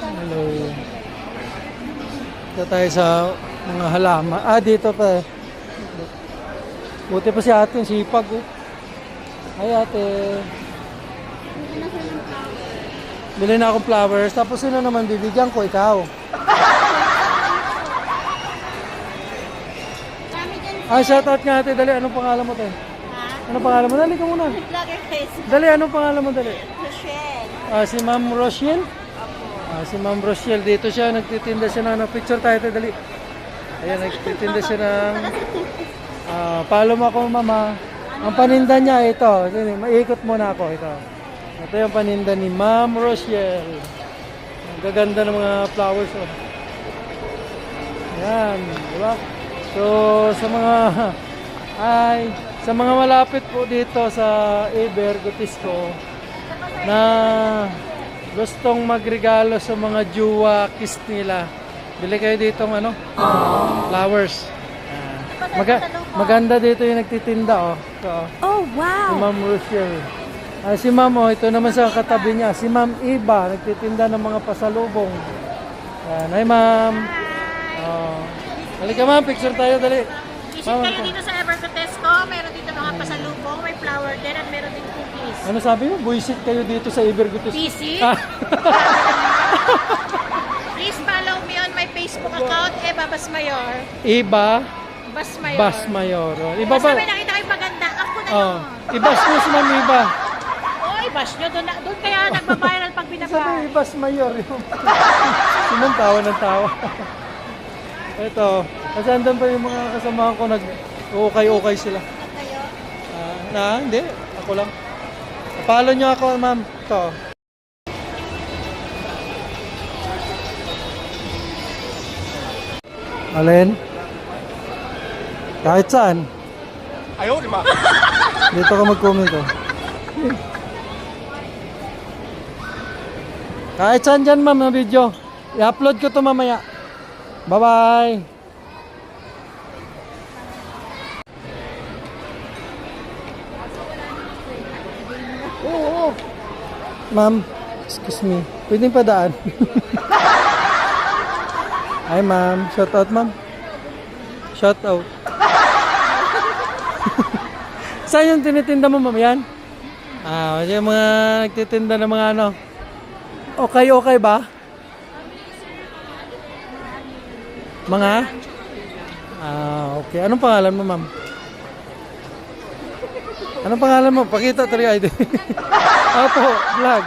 Hello. Dito tayo sa mga halaman. Dito pa. Buti pa si ate, sipag. Oh. Hi ate. Bili na akong flowers. Tapos sino naman bibigyan ko? Ikaw. Shoutout nga ate. Dali, anong pangalan mo tayo? Anong pangalan mo? Dali ka muna. Dali, anong pangalan mo? Dali. Rochelle. Si Ma'am Rochelle? Si Ma'am Rochelle. Dito siya, nagtitinda siya ng picture tayo tayo. Dali. Ayan, nagtitinda siya ng follow mo ako mama. Ang paninda niya ito. Maikot muna ako ito. Ito yung paninda ni Ma'am Rochelle. Ang gaganda ng mga flowers. Oh. Ayan, diba? So, sa mga malapit po dito sa Eber, Gotisco, na gustong magregalo sa mga juwa kiss nila, bili kayo dito ng flowers. Maganda dito yung nagtitinda. So, Oh, wow! si Ma'am Rochelle. Si Ma'am, ito naman sa katabi niya. Si Ma'am Iba, nagtitinda ng mga pasalubong. Hi Ma'am. Halika Ma'am, picture tayo, dali. Visit kayo dito sa Ever Cotesco. Meron dito mga pasalubong, may flower din, at meron din cookies. Ano sabi mo? Buisit kayo dito sa Ibergutis. Visit? Please follow me on my Facebook account, Eva Basmayor. Iba? Basmayor. Basmayor. Iba ba? Sabi nakita kayo maganda, ako na yun. Ibas mo si Ma'am Iba. Bash nyo, doon kaya nagbabiral pag binaba. Sabi, Basmayor. Si Ma'am tawa ng tawa. Ito. Kasi andun pa yung mga kasamahan ko nag-okay sila. Kayo? Hindi. Ako lang. Follow nyo ako, Ma'am. Ito. Alin? Kahit saan. Ayaw, di ba? Dito ka mag-comment ko. Kahit saan dyan, ma'am, na video. I-upload ko to mamaya. Bye-bye. Oo. Ma'am, excuse me. Pwedeng padaan. Hi, ma'am. Shout out, ma'am. Shout out. Saan yung tinitinda mo, ma'am? Yan? Yung mga nagtitinda ng mga ano. Okay ba? Mga? Okay. Anong pangalan mo, ma'am? Anong pangalan mo? Pakita 3 ID. Opo, vlog.